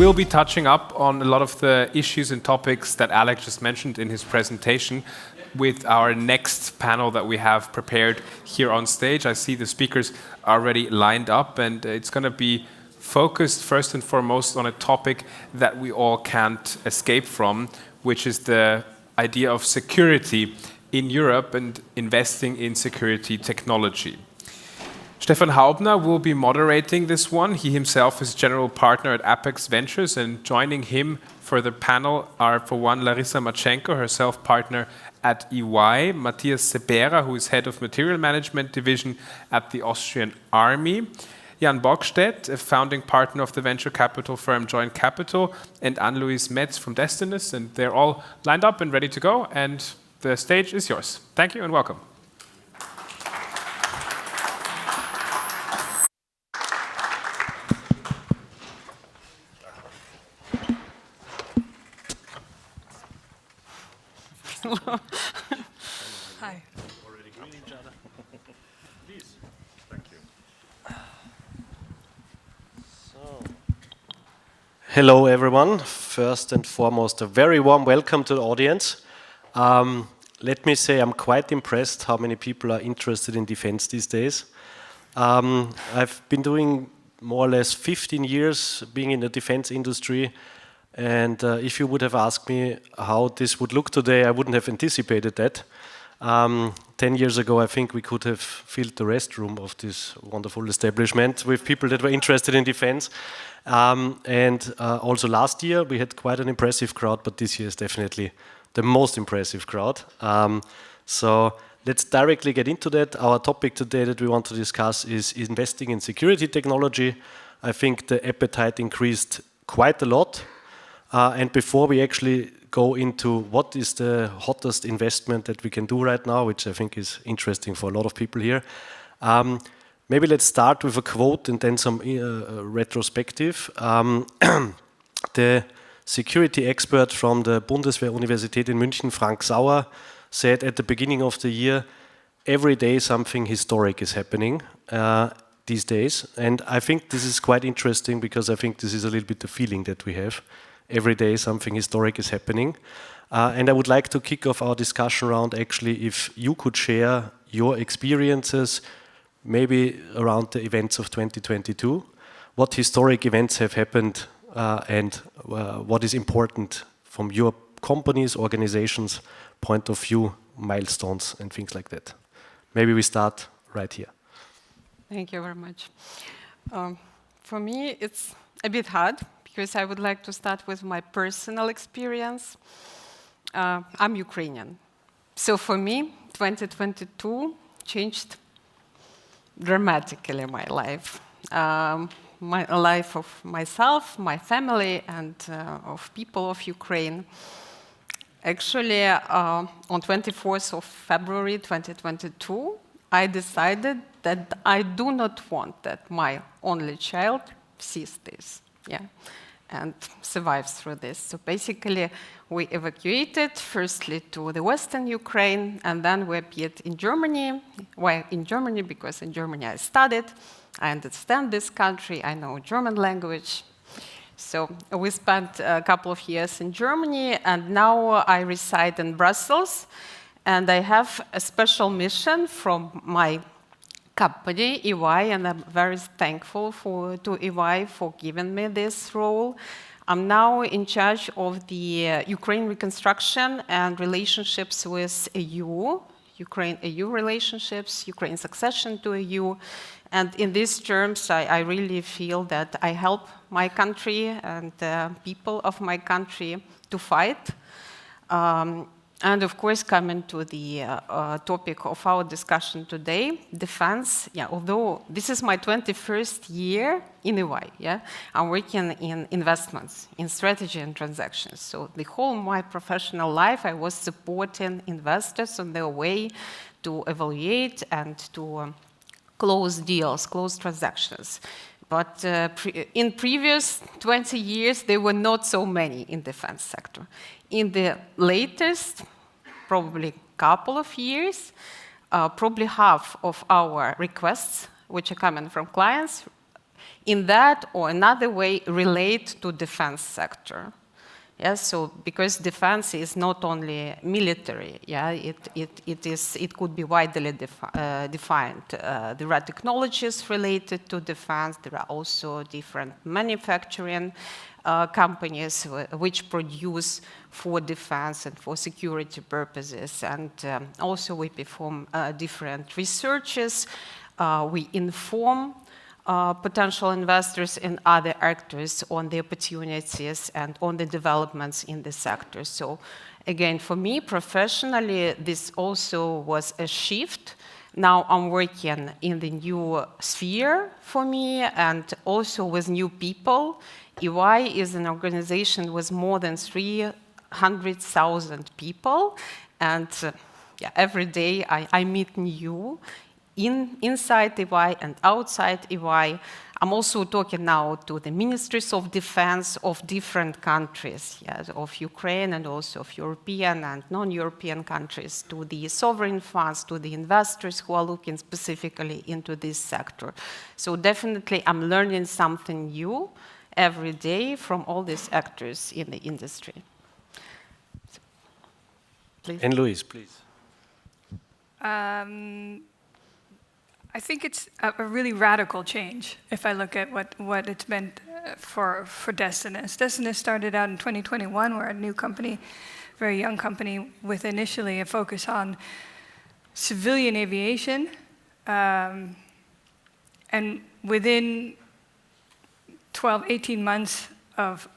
will be touching up on a lot of the issues and topics that Alex just mentioned in his presentation with our next panel that we have prepared here on stage. I see the speakers already lined up, and it's going to be focused first and foremost on a topic that we all can't escape from, which is the idea of security in Europe and investing in security technology. Stefan Haubner will be moderating this one. He himself is general partner at Apex Ventures, and joining him for the panel are, for one, Larysa Marchenko, herself partner at EY, Matthias Sebera, who is head of material management division at the Austrian Army, Borgstädt, a founding partner of the venture capital firm Joint Capital, and Anne-Louise Metz from Destinus, and they're all lined up and ready to go, and the stage is yours. Thank you and welcome. Hi. Already greet each other. Please. Thank you. Hello, everyone. First and foremost, a very warm welcome to the audience. Let me say I'm quite impressed how many people are interested in defense these days. I've been doing more or less 15 years being in the defense industry. And if you would have asked me how this would look today, I wouldn't have anticipated that. 10 years ago, I think we could have filled the restroom of this wonderful establishment with people that were interested in defense. Also last year, we had quite an impressive crowd, but this year is definitely the most impressive crowd. So let's directly get into that. Our topic today that we want to discuss is investing in security technology. I think the appetite increased quite a lot. And before we actually go into what is the hottest investment that we can do right now, which I think is interesting for a lot of people here, maybe let's start with a quote and then some retrospective. The security expert from the Bundeswehr-Universität in München, Frank Sauer, said at the beginning of the year, every day something historic is happening these days. And I think this is quite interesting because I think this is a little bit the feeling that we have. Every day something historic is happening. And I would like to kick off our discussion around actually if you could share your experiences, maybe around the events of 2022, what historic events have happened and what is important from your company's, organizations' point of view, milestones and things like that. Maybe we start right here. Thank you very much. For me, it's a bit hard because I would like to start with my personal experience. I'm Ukrainian. So for me, 2022 changed dramatically my life. My life of myself, my family, and of people of Ukraine. Actually, on 24th of February 2022, I decided that I do not want that my only child sees this. And survives through this. So basically, we evacuated firstly to the Western Ukraine, and then we appeared in Germany. Why in Germany? Because in Germany I studied, I understand this country, I know German language. So we spent a couple of years in Germany, and now I reside in Brussels, and I have a special mission from my company, EY, and I'm very thankful to EY for giving me this role. I'm now in charge of the Ukraine reconstruction and relationships with EU, Ukraine-EU relationships, Ukraine's accession to EU. And in these terms, I really feel that I help my country and people of my country to fight. And of course, coming to the topic of our discussion today, defense. Although this is my 21st year in EY, I'm working in investments, in strategy and transactions. So the whole my professional life, I was supporting investors on their way to evaluate and to close deals, close transactions. But in previous 20 years, there were not so many in the defense sector. In the latest, probably couple of years, probably half of our requests, which are coming from clients, in that or another way relate to defense sector. Yes, so because defense is not only military, yeah, it could be widely defined. There are technologies related to defense. There are also different manufacturing companies which produce for defense and for security purposes. And also we perform different researches. We inform potential investors and other actors on the opportunities and on the developments in the sector. So again, for me professionally, this also was a shift. Now I'm working in the new sphere for me and also with new people. EY is an organization with more than 300,000 people. And every day I meet new inside EY and outside EY. I'm also talking now to the ministries of defense of different countries, yes, of Ukraine and also of European and non-European countries, to the sovereign funds, to the investors who are looking specifically into this sector. So definitely I'm learning something new every day from all these actors in the industry. So, please. Anne-Louise, please. I think it's a really radical change if I look at what it's meant for Destinus. Destinus started out in 2021. We're a new company, very young company, with initially a focus on civilian aviation. And within 12, 18 months of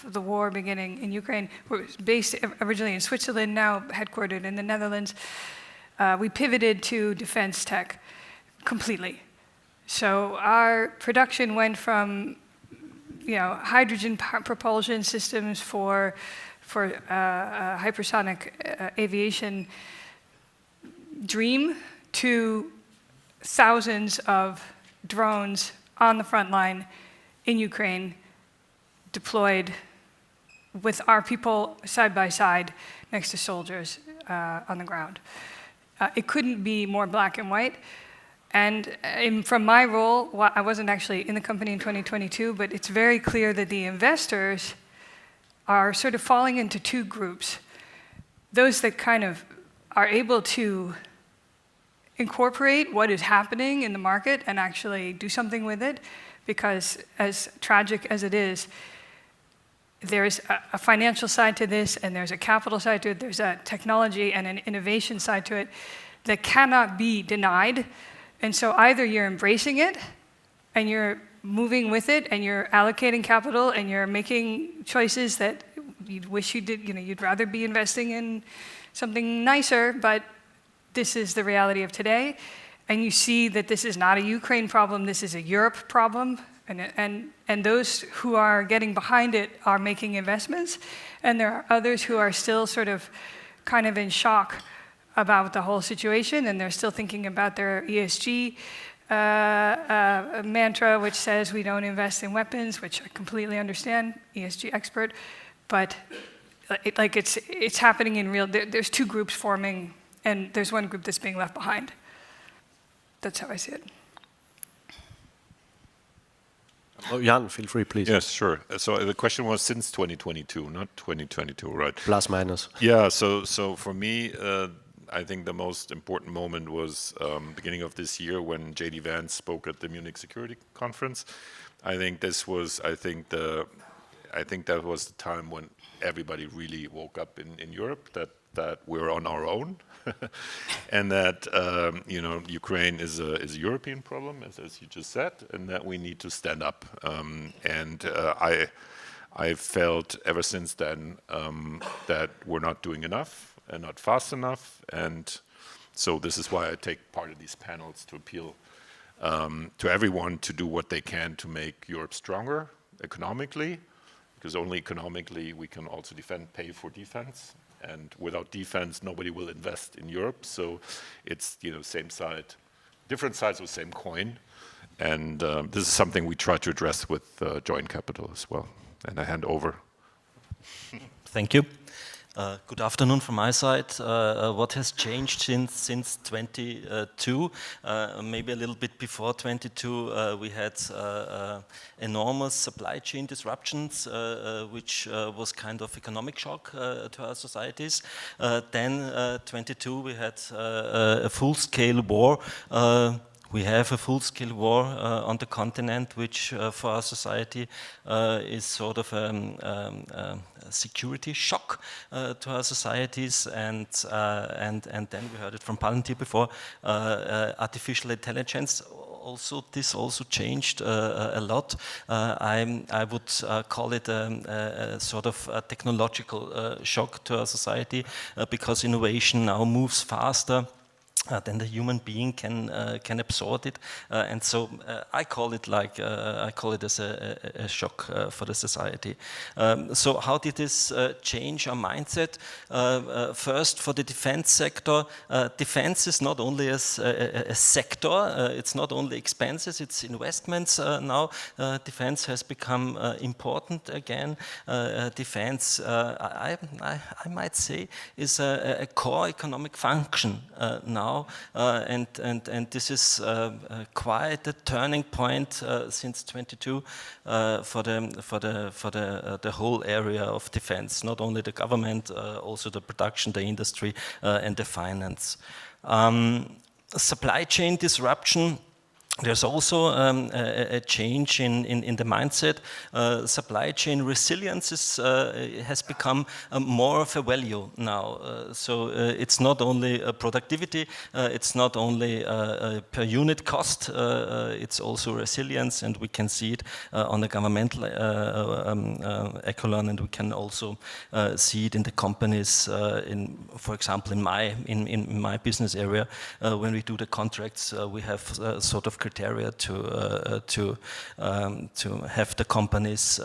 the war beginning in Ukraine, we're based originally in Switzerland, now headquartered in the Netherlands. We pivoted to defense tech completely. So our production went from, hydrogen propulsion systems for hypersonic aviation dream to thousands of drones on the front line in Ukraine, deployed with our people side by side next to soldiers on the ground. It couldn't be more black and white. And from my role, I wasn't actually in the company in 2022, but it's very clear that the investors are sort of falling into two groups. Those that kind of are able to incorporate what is happening in the market and actually do something with it, because as tragic as it is, there's a financial side to this, and there's a capital side to it, there's a technology and an innovation side to it that cannot be denied. And so either you're embracing it, and you're moving with it, and you're allocating capital, and you're making choices that you'd wish you did, you'd rather be investing in something nicer, but this is the reality of today. And you see that this is not a Ukraine problem, this is a Europe problem. And those who are getting behind it are making investments, and there are others who are still sort of kind of in shock about the whole situation, and they're still thinking about their ESG mantra, which says we don't invest in weapons, which I completely understand, ESG expert, but it's happening in real. There's two groups forming, and there's one group that's being left behind. That's how I see it. Oh, Jan, feel free, please. Yes, sure. So the question was since 2022, not 2022, right? Plus, minus. Yeah, so for me, I think the most important moment was beginning of this year when J.D. Vance spoke at the Munich Security Conference. I think that was the time when everybody really woke up in Europe that we're on our own, and that Ukraine is a European problem, as you just said, and that we need to stand up. I felt ever since then that we're not doing enough and not fast enough, and so this is why I take part of these panels to appeal to everyone to do what they can to make Europe stronger economically, because only economically we can also pay for defense. And without defense, nobody will invest in Europe. So it's same side, different sides of the same coin. And this is something we try to address with joint capital as well. And I hand over. Thank you. Good afternoon from my side. What has changed since 22? Maybe a little bit before 22, we had enormous supply chain disruptions, which was kind of economic shock to our societies. Then 22, we had a full-scale war. We have a full-scale war on the continent, which for our society is sort of a security shock to our societies, and then we heard it from Palantir before. Artificial intelligence. This also changed a lot. I would call it a sort of a technological shock to our society because innovation now moves faster then the human being can absorb it, and so I call it as a shock for the society. So how did this change our mindset? First, for the defense sector, defense is not only a sector. It's not only expenses; it's investments now. Defense has become important again. Defense, I might say, is a core economic function now. And this is quite a turning point since 22 for the whole area of defense. Not only the government, also the production, the industry, and the finance. Supply chain disruption. There's also a change in the mindset. Supply chain resilience has become more of a value now. So it's not only productivity, it's not only per unit cost, it's also resilience, and we can see it on the governmental echelon, and we can also see it in the companies. For example, in my business area, when we do the contracts, we have sort of criteria to have the companies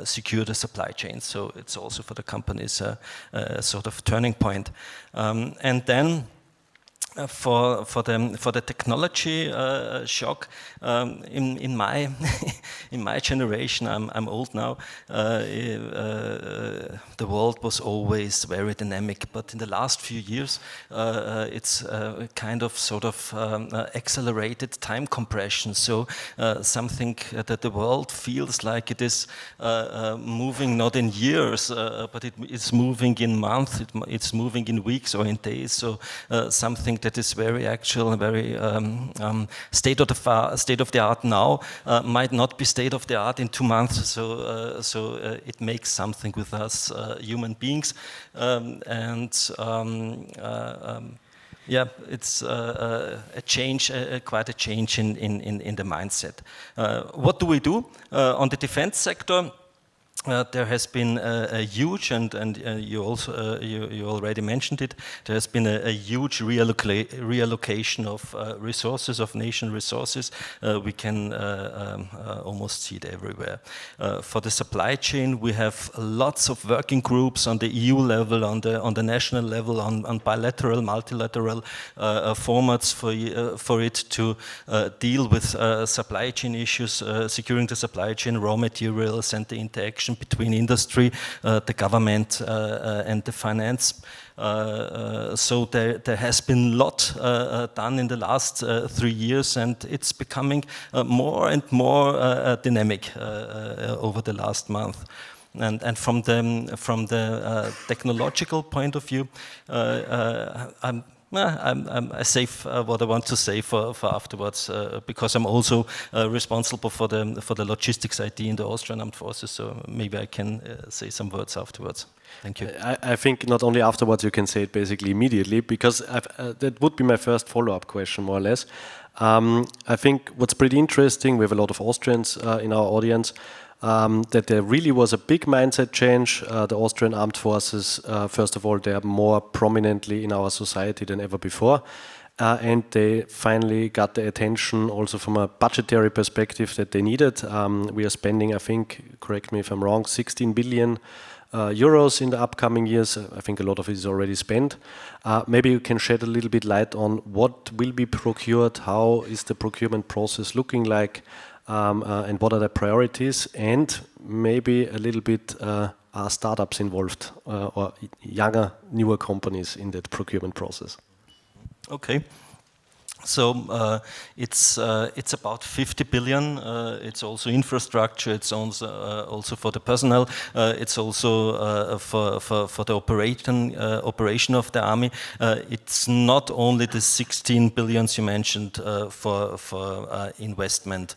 secure the supply chain. So it's also for the companies a sort of turning point. And then for the technology shock, in my generation, I'm old now. The world was always very dynamic, but in the last few years, it's kind of sort of accelerated time compression. So something that the world feels like it is moving not in years, but it's moving in months. It's moving in weeks or in days. So something that is very actual and very state of the art now might not be state of the art in 2 months. So it makes something with us human beings, yeah, it's a change, quite a change in the mindset. What do we do on the defense sector? There has been a huge, and you also you already mentioned it. There has been a huge reallocation of resources, of nation resources. We can almost see it everywhere. For the supply chain, we have lots of working groups on the EU level, on the national level, on bilateral, multilateral formats for it to deal with supply chain issues, securing the supply chain, raw materials, and the interaction between industry, the government, and the finance. So there has been a lot done in the last 3 years, and it's becoming more and more dynamic over the last month. And from the technological point of view, I save what I want to say for afterwards, because I'm also responsible for the logistics IT in the Austrian Armed Forces. So maybe I can say some words afterwards. Thank you. I think not only afterwards, you can say it basically immediately, because that would be my first follow-up question, more or less. I think what's pretty interesting, we have a lot of Austrians in our audience, that there really was a big mindset change. The Austrian Armed Forces, first of all, they are more prominently in our society than ever before. And they finally got the attention also from a budgetary perspective that they needed. We are spending, I think, correct me if I'm wrong, 16 billion euros in the upcoming years. I think a lot of it is already spent. Maybe you can shed a little bit light on what will be procured, how is the procurement process looking like, and what are the priorities, and maybe a little bit are startups involved or younger, newer companies in that procurement process? Okay. So it's about 50 billion. It's also infrastructure. It's also for the personnel. It's also for the operation of the army. It's not only the 16 billions you mentioned for investment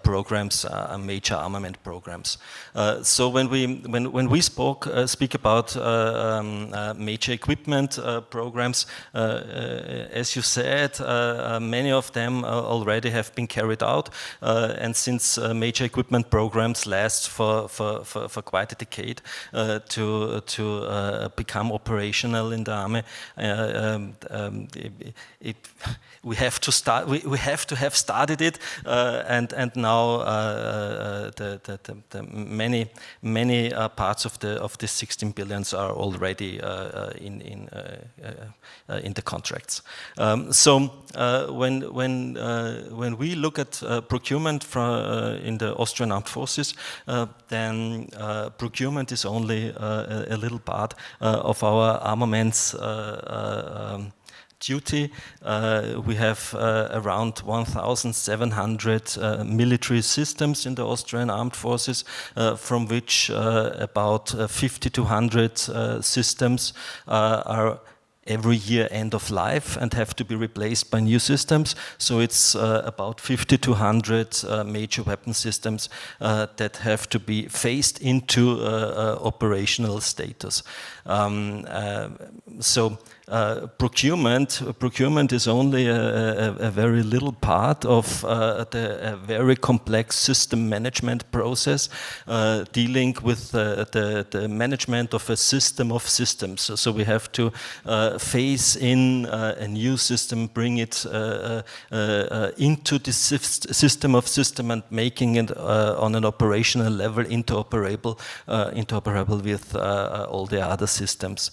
programs, major armament programs. So when we speak about major equipment programs, as you said. Many of them already have been carried out, and since major equipment programs last for quite a decade to become operational in the army, we have to start. We have to have started it, and now the many parts of the 16 billions are already in the contracts. So when we look at procurement in the Austrian Armed Forces, then procurement is only a little part of our armaments duty. We have around 1,700 military systems in the Austrian Armed Forces, from which about 50 to 100 systems are every year end of life and have to be replaced by new systems. So it's about 50 to 100 major weapon systems that have to be phased into operational status. Procurement is only a very little part of a very complex system management process dealing with the management of a system of systems. So we have to phase in a new system, bring it into the system of system and making it on an operational level interoperable with all the other systems.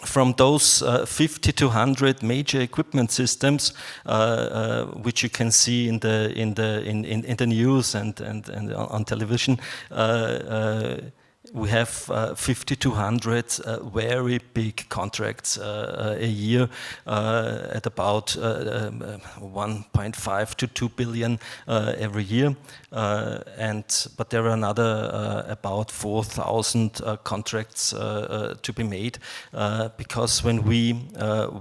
From those 50 to 100 major equipment systems, which you can see in the news and on television, we have 50 to 100 very big contracts a year at about 1.5 to 2 billion every year. But there are another about 4,000 contracts to be made, because when we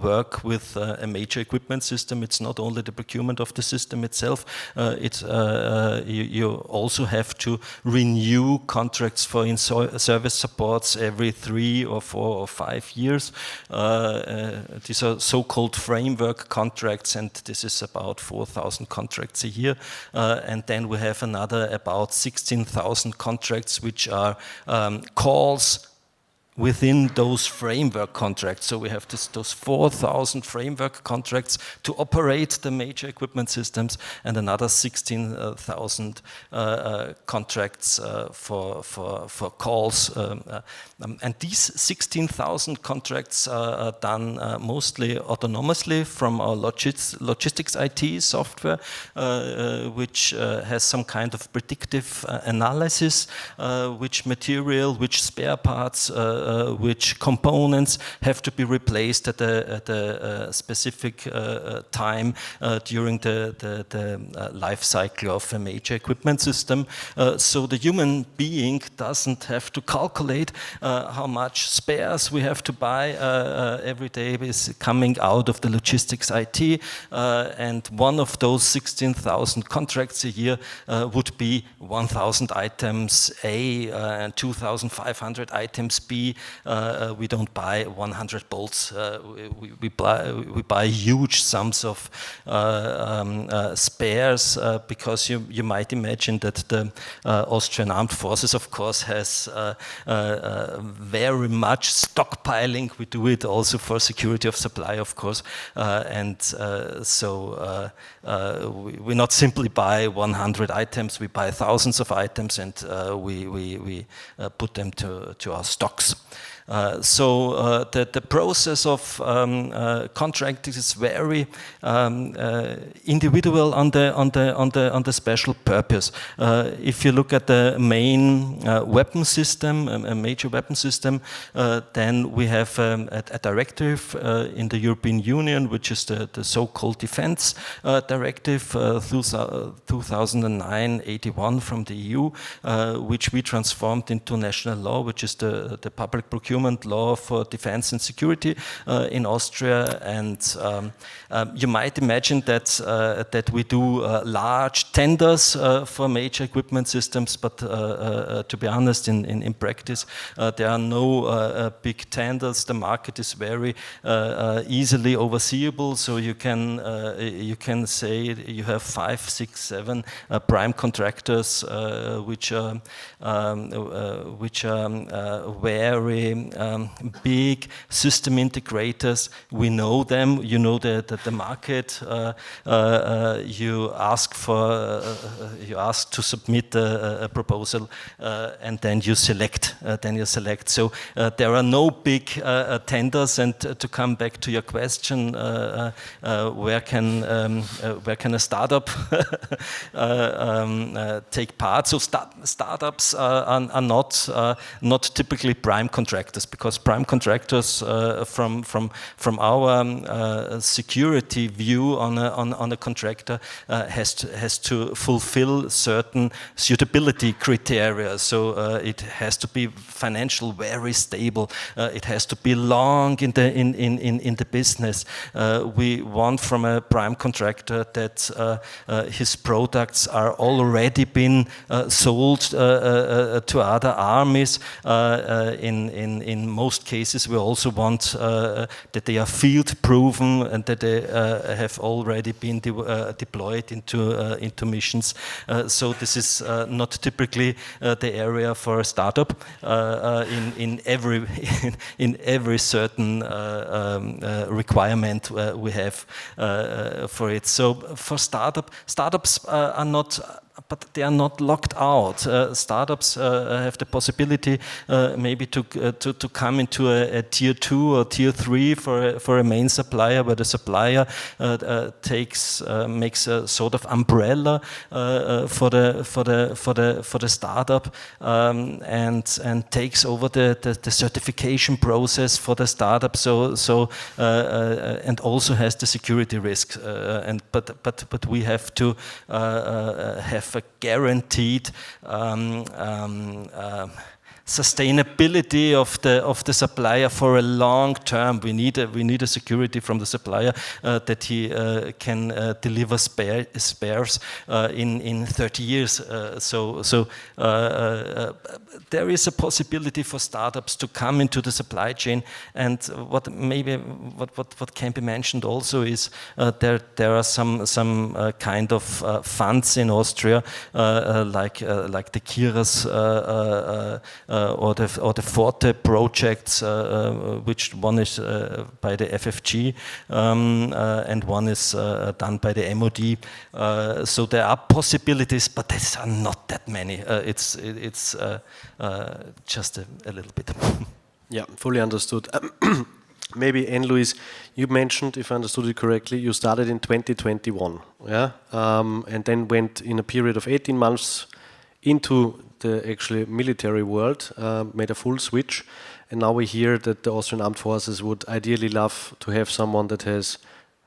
work with a major equipment system, it's not only the procurement of the system itself, you also have to renew contracts for service supports every 3 or 4 or 5 years. These are so-called framework contracts, and this is about 4,000 contracts a year. And then we have another about 16,000 contracts, which are calls within those framework contracts. So we have those 4,000 framework contracts to operate the major equipment systems, and another 16,000 contracts for calls. And these 16,000 contracts are done mostly autonomously from our logistics IT software, which has some kind of predictive analysis, which material, which spare parts, which components have to be replaced at a specific time during the life cycle of a major equipment system. So the human being doesn't have to calculate how much spares we have to buy every day is coming out of the logistics IT. And one of those 16,000 contracts a year would be 1,000 items A and 2,500 items B. We don't buy 100 bolts. We buy huge sums of spares, because you might imagine that the Austrian Armed Forces, of course, has very much stockpiling. We do it also for security of supply, of course, so we not simply buy 100 items. We buy thousands of items, and we put them to our stocks. So the process of contracting is very individual on the special purpose. If you look at the main weapon system, a major weapon system, then we have a directive in the European Union, which is the so-called Defense Directive 2009-81 from the EU, which we transformed into national law, which is the public procurement law for defense and security in Austria. And you might imagine that we do large tenders for major equipment systems, but to be honest, in practice, there are no big tenders. The market is very easily overseeable, so you can say you have 5, 6, 7 prime contractors, which are very big system integrators. We know them. You know the market. You ask to submit a proposal, and then you select. So there are no big tenders. And to come back to your question, where can a startup take part? So startups are not typically prime contractors, because prime contractors, from our security view on a contractor, has to fulfill certain suitability criteria. So it has to be financial, very stable. It has to be long in the business. We want from a prime contractor that his products are already been sold to other armies. In most cases, we also want that they are field proven and that they have already been deployed into missions. So this is not typically the area for a startup in every certain requirement we have for it. So for startups are not. But they are not locked out. Startups have the possibility maybe to come into a tier 2 or tier 3 for a main supplier, where the supplier makes a sort of umbrella for the startup and takes over the certification process for the startup. And also has the security risks. But we have to have a guaranteed sustainability of the supplier for a long term. We need a security from the supplier that he can deliver spares in 30 years. So there is a possibility for startups to come into the supply chain. And what can be mentioned also is there are some kind of funds in Austria, like the Kiras or the Forte projects, which one is by the FFG and one is done by the MOD. So there are possibilities, but there are not that many. It's just a little bit. Yeah, fully understood. Maybe, Anne-Louise, you mentioned, if I understood it correctly, you started in 2021, yeah? And then went in a period of 18 months into the actually military world, made a full switch, and now we hear that the Austrian Armed Forces would ideally love to have someone that has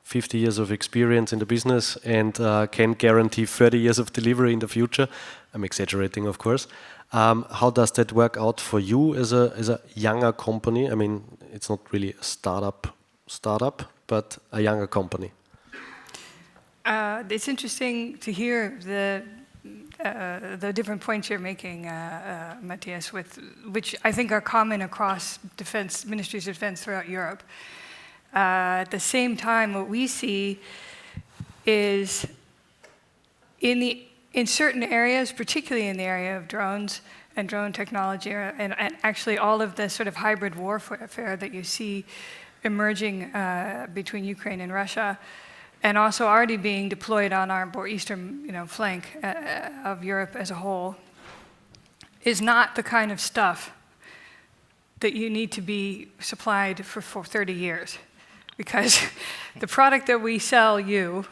50 years of experience in the business and can guarantee 30 years of delivery in the future. I'm exaggerating, of course. How does that work out for you as a younger company? I mean, it's not really a startup, but a younger company. It's interesting to hear the different points you're making, Matthias, which I think are common across defense ministries of defense throughout Europe. At the same time, what we see is in certain areas, particularly in the area of drones and drone technology, and actually all of the sort of hybrid warfare that you see emerging between Ukraine and Russia, and also already being deployed on our eastern flank of Europe as a whole, is not the kind of stuff that you need to be supplied for 30 years. Because the product that we sell you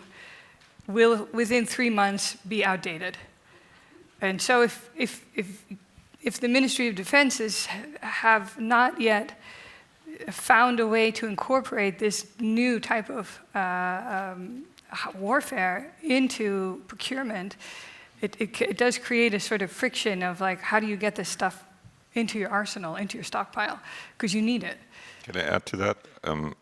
will, within 3 months, be outdated. And so if the Ministry of Defense have not yet found a way to incorporate this new type of warfare into procurement, it does create a sort of friction of like, how do you get this stuff into your arsenal, into your stockpile? Because you need it. Can I add to that?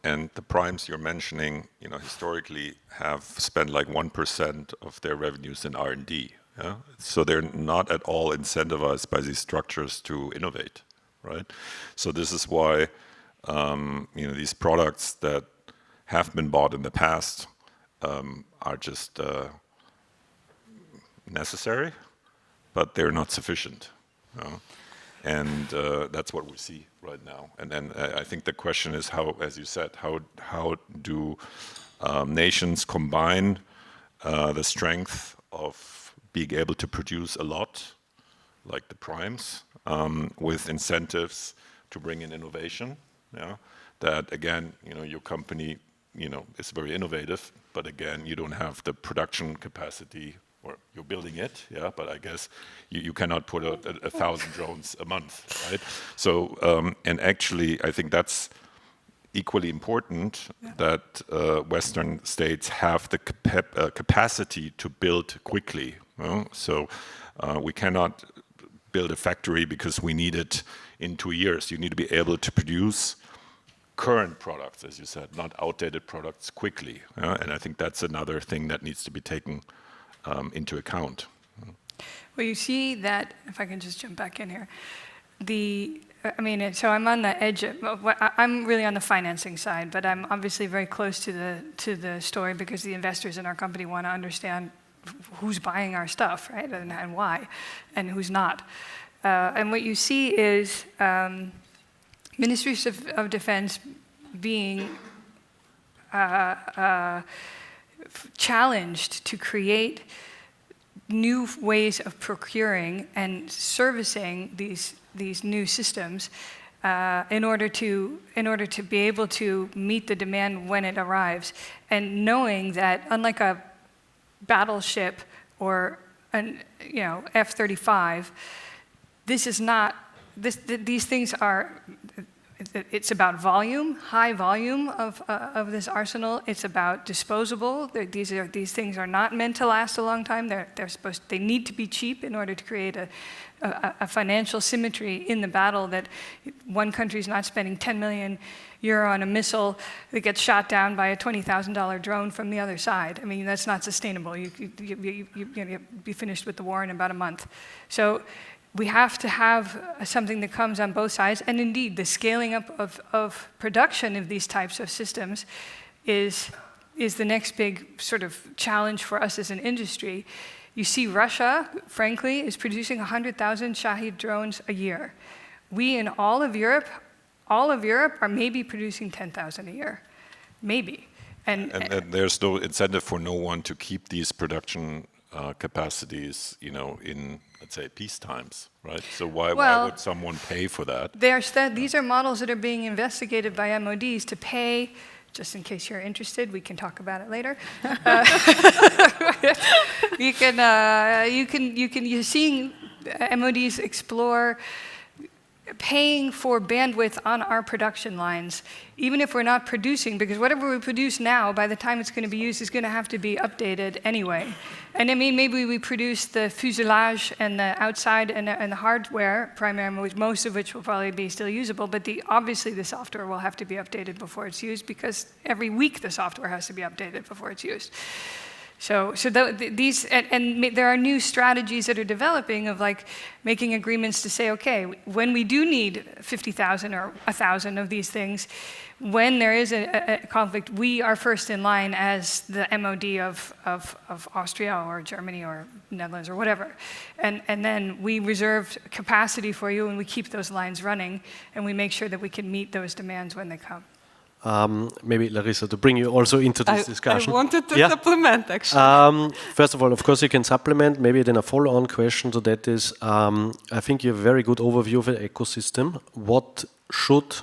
And the primes you're mentioning, historically have spent like 1% of their revenues in R&D. Yeah? So they're not at all incentivized by these structures to innovate, right? So this is why these products that have been bought in the past are just necessary, but they're not sufficient. And that's what we see right now. And then I think the question is how, as you said, how do nations combine the strength of being able to produce a lot, like the primes, with incentives to bring in innovation. Yeah? That again, your company, is very innovative, but again, you don't have the production capacity. Or you're building it, yeah, but I guess you cannot put out 1,000 drones a month, right? So, and actually, I think that's equally important that Western states have the capacity to build quickly. So we cannot build a factory because we need it in 2 years. You need to be able to produce current products, as you said, not outdated products quickly. And I think that's another thing that needs to be taken into account. Well, you see that, if I can just jump back in here, so I'm on the edge I'm really on the financing side, but I'm obviously very close to the story because the investors in our company want to understand who's buying our stuff, right, and why, and who's not. And what you see is ministries of defense being challenged to create new ways of procuring and servicing these new systems in order to be able to meet the demand when it arrives, and knowing that unlike a battleship or an F-35, these things are. It's about volume, high volume of this arsenal. It's about disposable. These things are not meant to last a long time. They need to be cheap in order to create a financial symmetry in the battle, that one country is not spending 10 million euro on a missile that gets shot down by a $20,000 drone from the other side. I mean, that's not sustainable. You'll be finished with the war in about a month. So we have to have something that comes on both sides, and indeed, the scaling up of production of these types of systems is the next big sort of challenge for us as an industry. You see Russia, frankly, is producing 100,000 Shahed drones a year. We in all of Europe are maybe producing 10,000 a year, maybe. And there's no incentive for no one to keep these production capacities, in, let's say, peace times, right? So why would someone pay for that? These are models that are being investigated by MODs to pay. Just in case you're interested, we can talk about it later. You're seeing MODs explore paying for bandwidth on our production lines, even if we're not producing, because whatever we produce now, by the time it's going to be used, is going to have to be updated anyway. And I mean, maybe we produce the fuselage and the outside and the hardware, primarily, most of which will probably be still usable, but obviously the software will have to be updated before it's used, because every week the software has to be updated before it's used. So there are new strategies that are developing of like making agreements to say, okay, when we do need 50,000 or 1,000 of these things, when there is a conflict, we are first in line as the MOD of Austria or Germany or Netherlands or whatever. And then we reserve capacity for you, and we keep those lines running, and we make sure that we can meet those demands when they come. Maybe Larysa, to bring you also into this discussion. I wanted to supplement, actually. First of all, of course, you can supplement. Maybe then a follow-on question to that is, I think you have a very good overview of the ecosystem. What should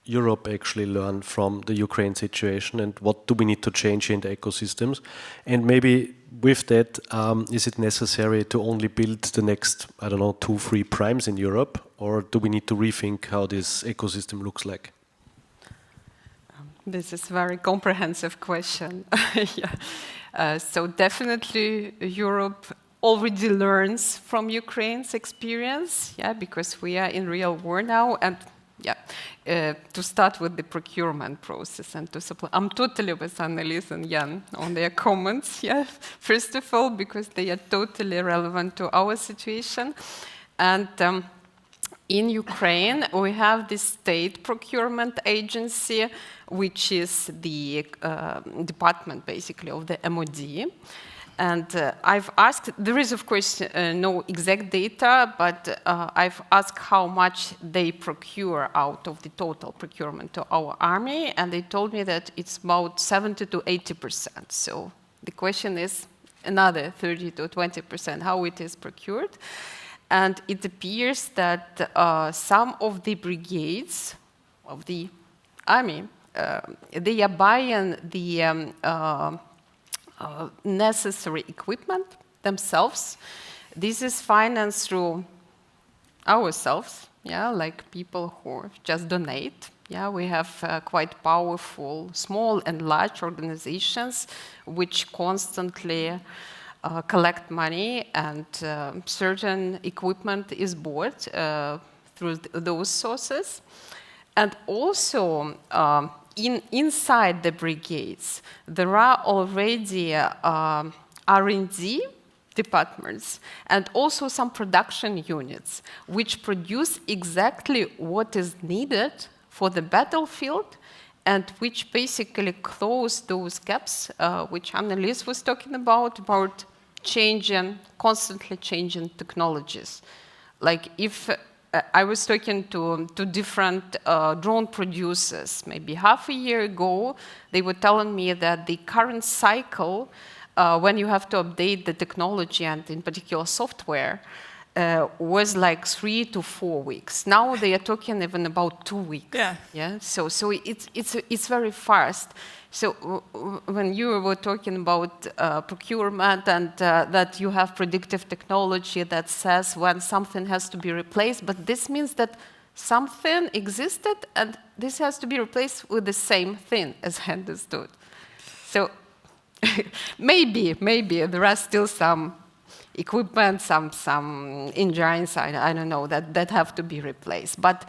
Europe actually learn from the Ukraine situation, and what do we need to change in the ecosystems? And maybe with that, is it necessary to only build the next, I don't know, 2-3 primes in Europe, or do we need to rethink how this ecosystem looks like? This is a very comprehensive question. Yeah. So definitely Europe already learns from Ukraine's experience, yeah, because we are in real war now. And yeah, to start with the procurement process and to supply. I'm totally with Anne-Louise and Jan on their comments, yeah. First of all, because they are totally relevant to our situation. And in Ukraine, we have the state procurement agency, which is the department, basically, of the MOD. And I've asked, there is, of course, no exact data, but I've asked how much they procure out of the total procurement to our army, and they told me that it's about 70 to 80%. So the question is another 30 to 20%, how it is procured. And it appears that some of the brigades of the army, they are buying the necessary equipment themselves. This is financed through ourselves, yeah, like people who just donate. Yeah, we have quite powerful small and large organizations which constantly collect money, and certain equipment is bought through those sources. And also, inside the brigades, there are already R&D departments and also some production units which produce exactly what is needed for the battlefield, and which basically close those gaps which Anne-Louise was talking about constantly changing technologies. Like if I was talking to different drone producers maybe half a year ago, they were telling me that the current cycle, when you have to update the technology and in particular software, was like 3 to 4 weeks. Now they are talking even about 2 weeks. Yeah. Yeah. So it's very fast. So when you were talking about procurement and that you have predictive technology that says when something has to be replaced, but this means that something existed and this has to be replaced with the same thing, as I understood. So maybe there are still some equipment, some engines, I don't know, that have to be replaced. But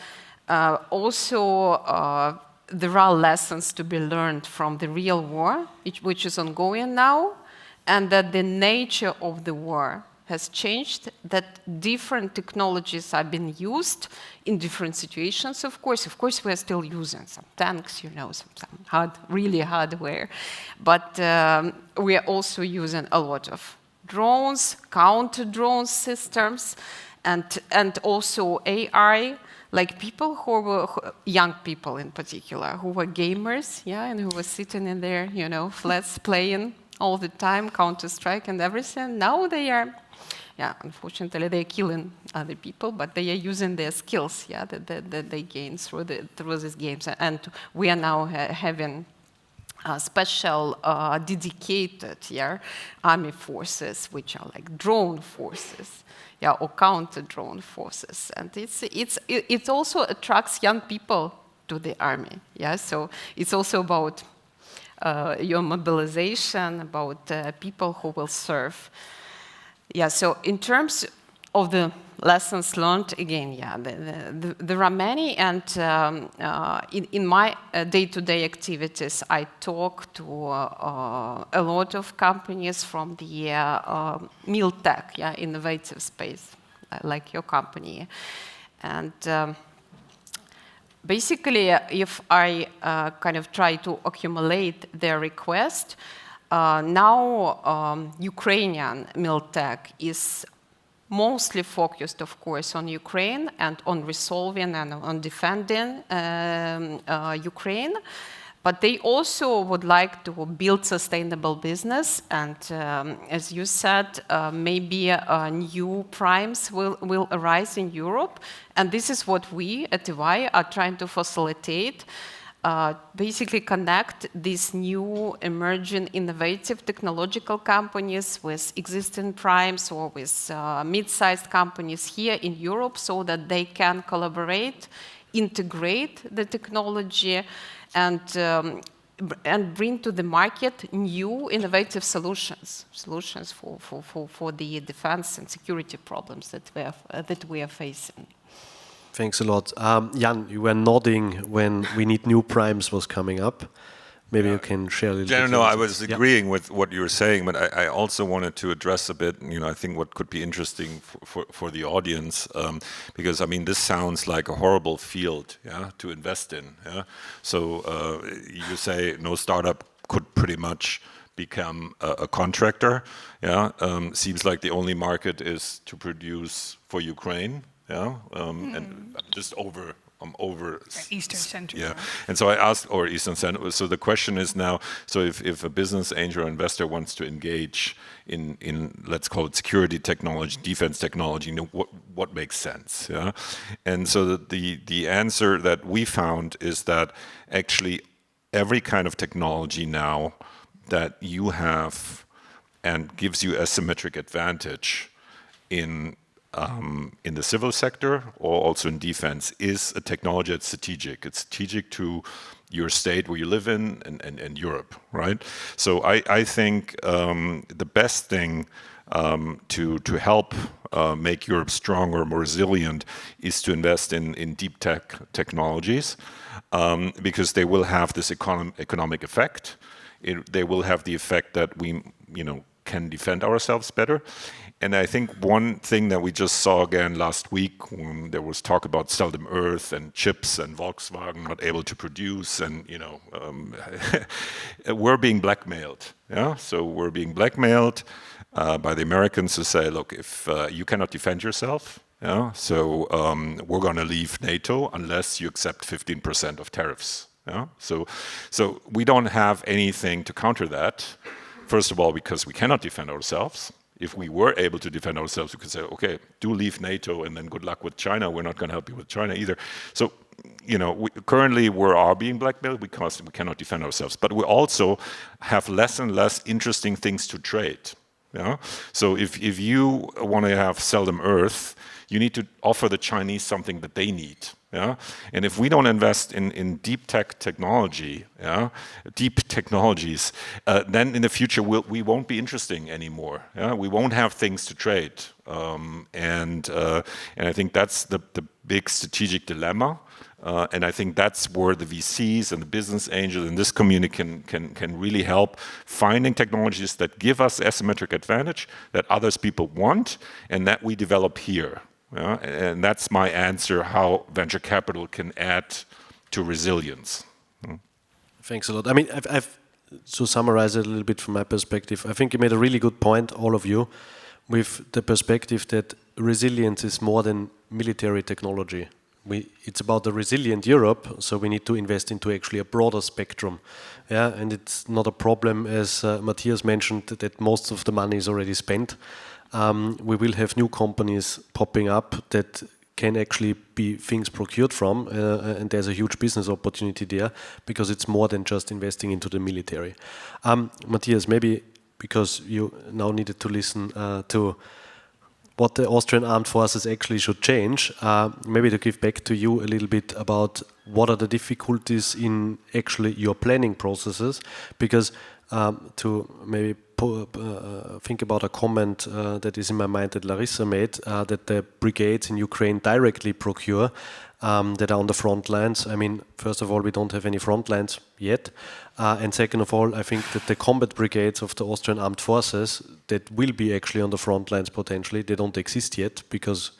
also there are lessons to be learned from the real war, which is ongoing now, and that the nature of the war has changed, that different technologies are being used in different situations, of course. Of course, we're still using some tanks, you know, some really hardware. But we are also using a lot of drones, counter-drone systems, and also AI, like people who were, young people in particular, who were gamers, yeah, and who were sitting in their, you know, flats playing all the time, Counter-Strike and everything. Now they are, yeah, unfortunately, they're killing other people, but they are using their skills, yeah, that they gain through these games. And we are now having special dedicated army forces, which are like drone forces, yeah, or counter-drone forces, and it also attracts young people to the army, yeah. So it's also about your mobilization, about people who will serve, yeah. So in terms of the lessons learned, again, yeah, there are many, and in my day-to-day activities, I talk to a lot of companies from the MilTech, yeah, innovative space, like your company. And basically, if I kind of try to accumulate their request, now Ukrainian MilTech is mostly focused, of course, on Ukraine and on resolving and on defending Ukraine. But they also would like to build sustainable business, and as you said, maybe new primes will arise in Europe, and this is what we at EY are trying to facilitate. Basically connect these new emerging innovative technological companies with existing primes or with mid-sized companies here in Europe so that they can collaborate, integrate the technology and bring to the market new innovative solutions for the defense and security problems that we are facing. Thanks a lot. Jan, you were nodding when we need new primes was coming up. Maybe you can share a little bit. No, I was agreeing with what you were saying, but I also wanted to address a bit, I think what could be interesting for the audience, because, I mean, this sounds like a horrible field, to invest in, So you say no startup could pretty much become a contractor, Seems like the only market is to produce for Ukraine, and just over Eastern Central. Yeah, and so I asked, or Eastern Central. So the question is now: so if a business angel or investor wants to engage in let's call it security technology, defense technology, what makes sense? Yeah, and so the answer that we found is that actually every kind of technology now that you have and gives you asymmetric advantage in the civil sector or also in defense is a technology that's strategic. It's strategic to your state where you live in and Europe, right? So I think the best thing to help make Europe stronger, more resilient, is to invest in deep tech technologies because they will have this economic effect. They will have the effect that we, can defend ourselves better. And I think one thing that we just saw again last week when there was talk about seldom earth and chips and Volkswagen not able to produce and, we're being blackmailed. Yeah, so we're being blackmailed by the Americans to say, look, if you cannot defend yourself, so we're going to leave NATO unless you accept 15% of tariffs. Yeah? So we don't have anything to counter that. First of all, because we cannot defend ourselves. If we were able to defend ourselves, we could say, okay, do leave NATO and then good luck with China. We're not going to help you with China either. So, currently we are being blackmailed because we cannot defend ourselves. But we also have less and less interesting things to trade. Yeah? So if you want to have seldom earth, you need to offer the Chinese something that they need. Yeah? And if we don't invest in deep tech technology, deep technologies, then in the future we won't be interesting anymore. Yeah? We won't have things to trade, and I think that's the big strategic dilemma. And I think that's where the VCs and the business angels in this community can really help finding technologies that give us asymmetric advantage that others people want and that we develop here. Yeah, and that's my answer, how venture capital can add to resilience. Thanks a lot. I mean, I've to summarize it a little bit from my perspective, I think you made a really good point, all of you, with the perspective that resilience is more than military technology. It's about the resilient Europe, so we need to invest into actually a broader spectrum. Yeah, and it's not a problem, as Matthias mentioned, that most of the money is already spent. We will have new companies popping up that can actually be things procured from, and there's a huge business opportunity there because it's more than just investing into the military. Matthias, maybe because you now needed to listen to what the Austrian armed forces actually should change, maybe to give back to you a little bit about what are the difficulties in actually your planning processes, because to maybe think about a comment that is in my mind that Larysa made, that the brigades in Ukraine directly procure that are on the front lines. I mean, first of all, we don't have any front lines yet. And second of all, I think that the combat brigades of the Austrian armed forces that will be actually on the front lines potentially, they don't exist yet because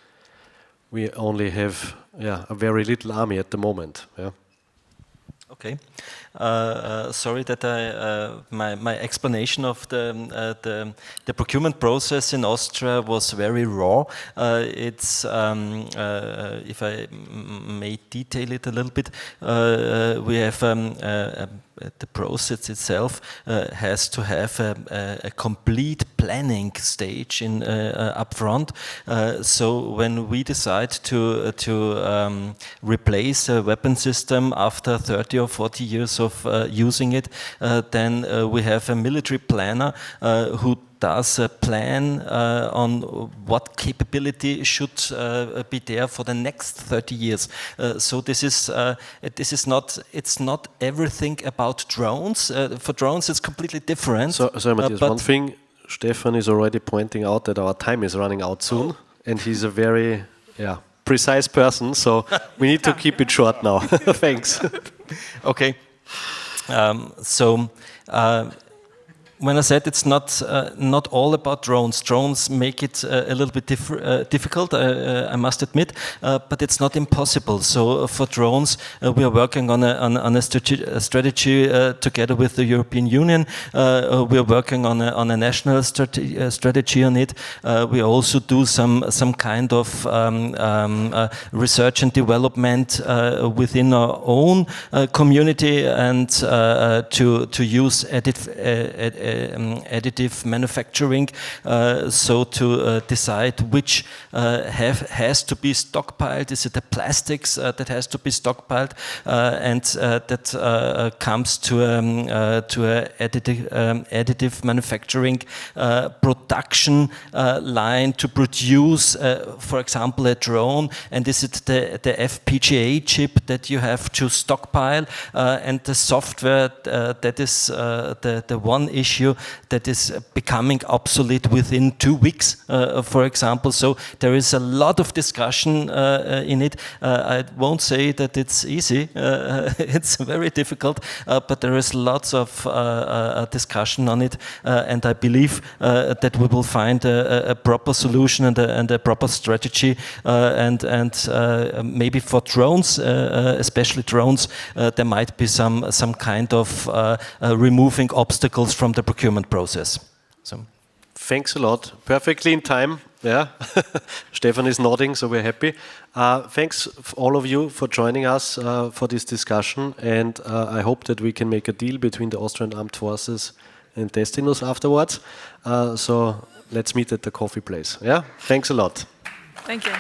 we only have a very little army at the moment. Yeah. Okay. Sorry that my explanation of the procurement process in Austria was very raw. It's if I may detail it a little bit, we have the process itself has to have a complete planning stage in upfront. So when we decide to replace a weapon system after 30 or 40 years of using it, then we have a military planner who does a plan on what capability should be there for the next 30 years. So this is not everything about drones. For drones, it's completely different. So Matthias, one thing, Stefan is already pointing out that our time is running out soon, and he's a very precise person, so we need to keep it short now. Thanks. Okay. When I said it's not all about drones, drones make it a little bit difficult, I must admit, but it's not impossible. So for drones, we are working on a strategy together with the European Union. We are working on a national strategy on it. We also do some kind of research and development within our own community, and to use additive manufacturing, so to decide which has to be stockpiled. Is it the plastics that has to be stockpiled, and that comes to additive manufacturing production line to produce, for example, a drone. And is it the FPGA chip that you have to stockpile, and the software that is the one issue that is becoming obsolete within 2 weeks, for example. So there is a lot of discussion in it. I won't say that it's easy. It's very difficult, but there is lots of discussion on it, and I believe that we will find a proper solution and a proper strategy, and maybe for drones, especially drones, there might be some kind of removing obstacles from the procurement process. So. Thanks a lot. Perfectly in time. Yeah. Stefan is nodding, so we're happy. Thanks all of you for joining us for this discussion, and I hope that we can make a deal between the Austrian Armed Forces and Destinus afterwards. So let's meet at the coffee place. Yeah. Thanks a lot. Thank you.